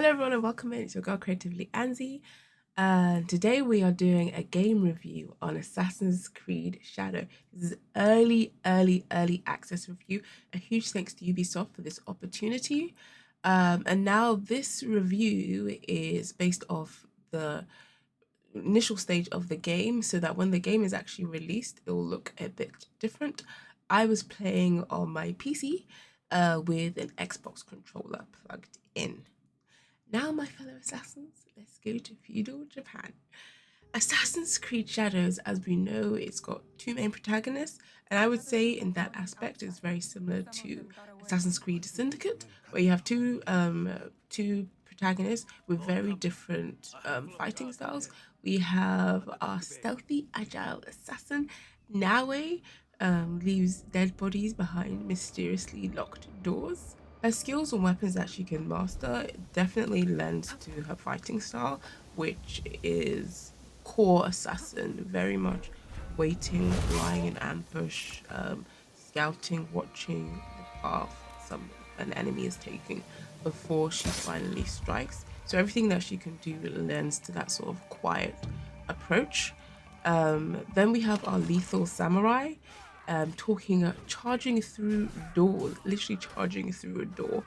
Hello everyone and welcome in. It's your girl Creatively Anzi. And today we are doing a game review on Assassin's Creed Shadow. This is early access review. A huge thanks to Ubisoft for this opportunity. And now this review is based off the initial stage of the game so that when the game is actually released, it will look a bit different. I was playing on my PC with an Xbox controller plugged in. Now, my fellow assassins, let's go to feudal Japan. Assassin's Creed Shadows, as we know, it's got two main protagonists, and I would say in that aspect it's very similar to Assassin's Creed Syndicate, where you have two protagonists with very different fighting styles. We have our stealthy, agile assassin Naoe, leaves dead bodies behind mysteriously locked doors. Her skills and weapons that she can master definitely lends to her fighting style, which is core assassin, very much waiting, lying in ambush, scouting, watching the path an enemy is taking before she finally strikes. So everything that she can do lends to that sort of quiet approach. Then we have our lethal samurai, charging through doors, literally charging through a door,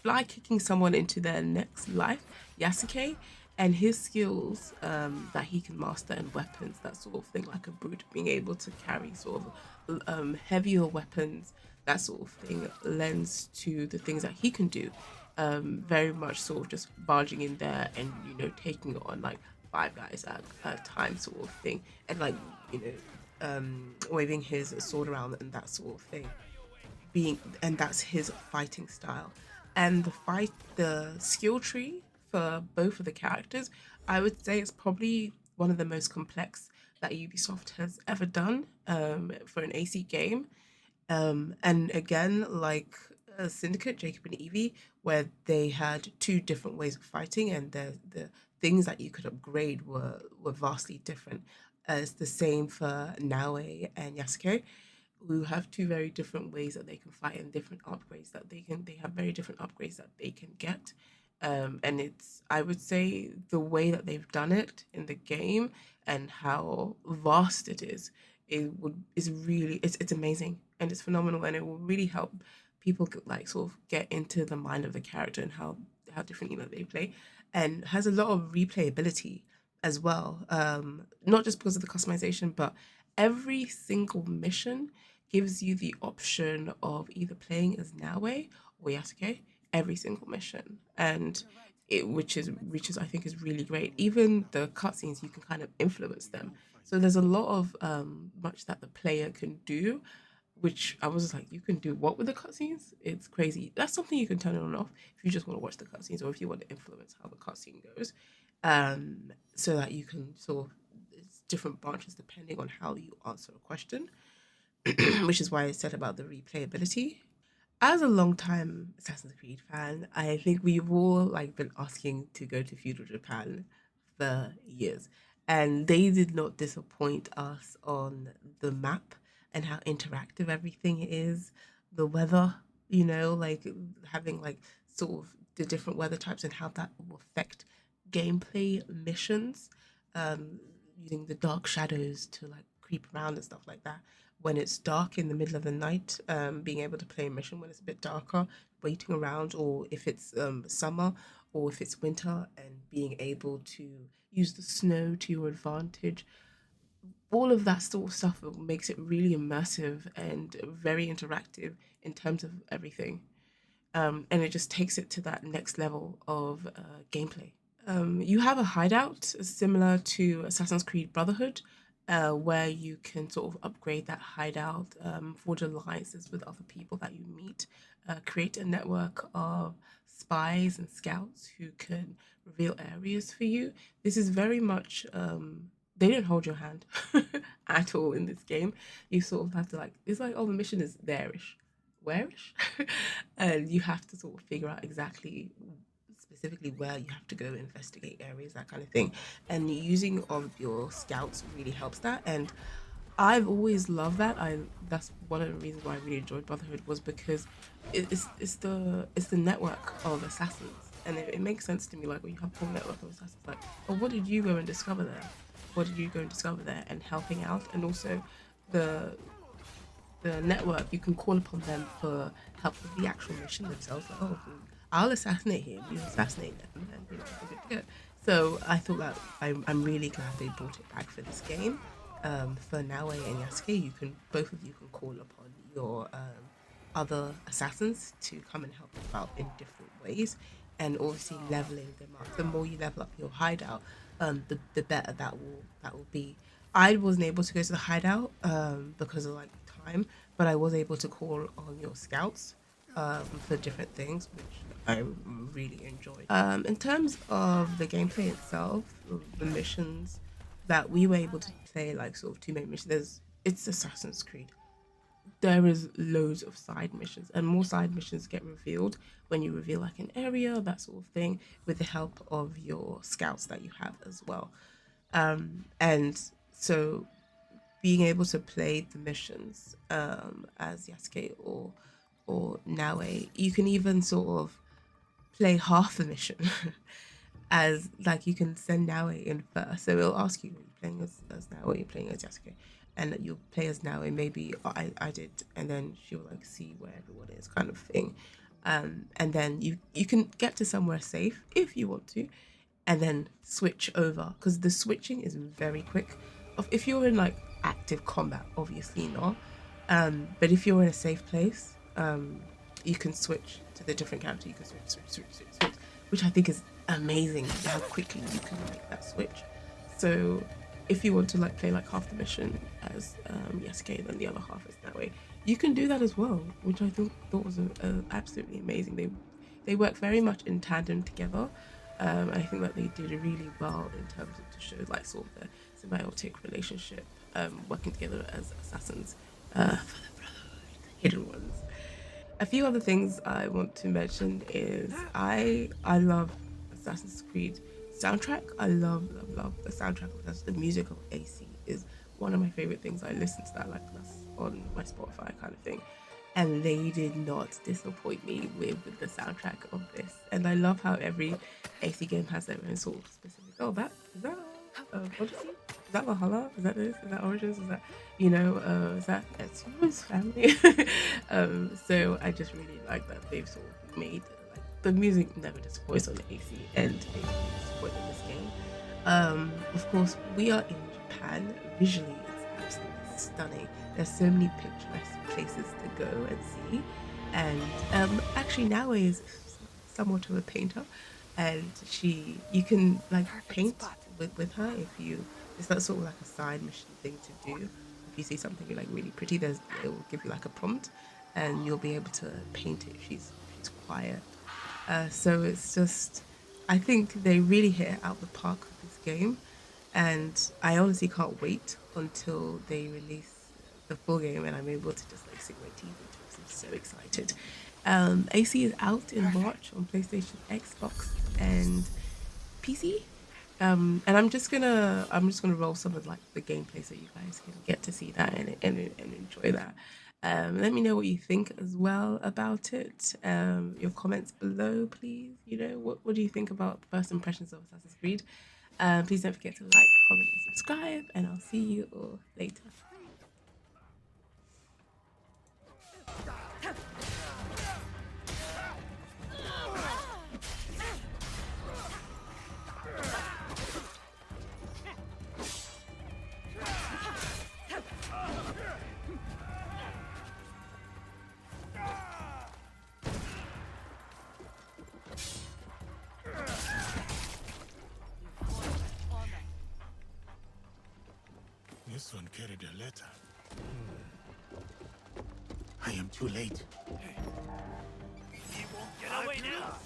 fly kicking someone into their next life, Yasuke, and his skills that he can master and weapons, that sort of thing, like a brute, being able to carry sort of heavier weapons, that sort of thing lends to the things that he can do. Very much sort of just barging in there and taking on like five guys at a time, sort of thing, and like waving his sword around and that sort of thing. And that's his fighting style. And the skill tree for both of the characters, I would say it's probably one of the most complex that Ubisoft has ever done for an AC game. And again, like Syndicate, Jacob and Evie, where they had two different ways of fighting, and the things that you could upgrade were vastly different. It's the same for Naoe and Yasuke, who have two very different ways that they can fight and different upgrades that they have very different upgrades that they can get. And it's, I would say, the way that they've done it in the game and how vast it is really, it's amazing and it's phenomenal, and it will really help people like sort of get into the mind of the character and how different they play, and has a lot of replayability as well. Not just because of the customization, but every single mission gives you the option of either playing as Naoe or Yasuke, every single mission, and which is I think is really great. Even the cutscenes, you can kind of influence them. So there's a lot of much that the player can do, which I was like, you can do what with the cutscenes? It's crazy. That's something you can turn on and off if you just want to watch the cutscenes or if you want to influence how the cutscene goes, so that you can sort of, it's different branches depending on how you answer a question, which is why I said about the replayability. As a long-time Assassin's Creed fan, I think we've all like been asking to go to feudal Japan for years, and they did not disappoint us on the map and how interactive everything is. The weather, like having like sort of the different weather types and how that will affect gameplay missions, um, using the dark shadows to like creep around and stuff like that when it's dark in the middle of the night, being able to play a mission when it's a bit darker, waiting around, or if it's summer or if it's winter, and being able to use the snow to your advantage. All of that sort of stuff makes it really immersive and very interactive in terms of everything. And it just takes it to that next level of gameplay. You have a hideout similar to Assassin's Creed Brotherhood, where you can sort of upgrade that hideout, forge alliances with other people that you meet, create a network of spies and scouts who can reveal areas for you. This is very much, they don't hold your hand at all in this game. You sort of have to like, it's like, oh, the mission is there-ish, where-ish, and you have to sort of figure out exactly specifically where you have to go investigate areas, that kind of thing. And using of your scouts really helps that. And I've always loved that. I That's one of the reasons why I really enjoyed Brotherhood, was because it's the network of assassins. and it makes sense to me. Like when you have a full network of assassins, like, oh, what did you go and discover there? What did you go and discover there? And helping out, and also the network, you can call upon them for help with the actual mission themselves. Like, oh, I'll assassinate him, you assassinate them, and we're good to go. So I thought that I'm really glad they brought it back for this game. For Naoe and Yasuke, both of you can call upon your other assassins to come and help you out in different ways, and obviously leveling them up. The more you level up your hideout, the better that will be. I wasn't able to go to the hideout because of like time, but I was able to call on your scouts for different things, which I really enjoyed. In terms of the gameplay itself, the missions that we were able to play, like sort of two main missions. It's Assassin's Creed. There is loads of side missions, and more side missions get revealed when you reveal like an area, that sort of thing, with the help of your scouts that you have as well. And so being able to play the missions as Yasuke or Naoe, you can even sort of play half the mission as like you can send Naoe in first. So it'll ask you, are you playing as Naoe, are you playing as Yasuke? And you'll play as Naoe, maybe I did, and then she'll like see where everyone is, kind of thing. And then you can get to somewhere safe if you want to, and then switch over, because the switching is very quick. If you're in like active combat, obviously not. But if you're in a safe place, you can switch to the different character. You can switch, which I think is amazing how quickly you can make that switch. So if you want to like play like half the mission as Yasuke, then the other half is that way. You can do that as well, which I thought was absolutely amazing. They work very much in tandem together. I think that they did it really well in terms of to show like sort of the symbiotic relationship, working together as assassins for the Brotherhood, hidden ones. A few other things I want to mention is I love Assassin's Creed soundtrack. I love the soundtrack of that. The music of AC is one of my favorite things. I listen to that like that's on my Spotify kind of thing. And they did not disappoint me with the soundtrack of this. And I love how every AC game has their own sort of specific. Oh, that is that Odyssey? Is that Valhalla? Is that this? Is that Origins? Is that is that Ezio's family? So I just really like that they've sort of made like the music never disappoints on the AC, and they didn't disappoint in this game. Of course, we are in Japan. Visually, it's absolutely stunning. There's so many picturesque places to go and see, and actually Naoe is somewhat of a painter, and you can like paint with her if you. It's that sort of like a side mission thing to do. If you see something like really pretty, it will give you like a prompt, and you'll be able to paint it. She's quiet, so it's just. I think they really hit it out the park with this game, and I honestly can't wait until they release the full game and I'm able to just like sink my teeth into it. I'm so excited. AC is out in March on PlayStation, Xbox, and PC. And I'm just gonna roll some of like the gameplay so you guys can get to see that and enjoy that. Let me know what you think as well about it. Your comments below, please. What do you think about first impressions of Assassin's Creed? Please don't forget to like, comment, and subscribe, and I'll see you all later. This one carried a letter. I am too late. He won't get away now.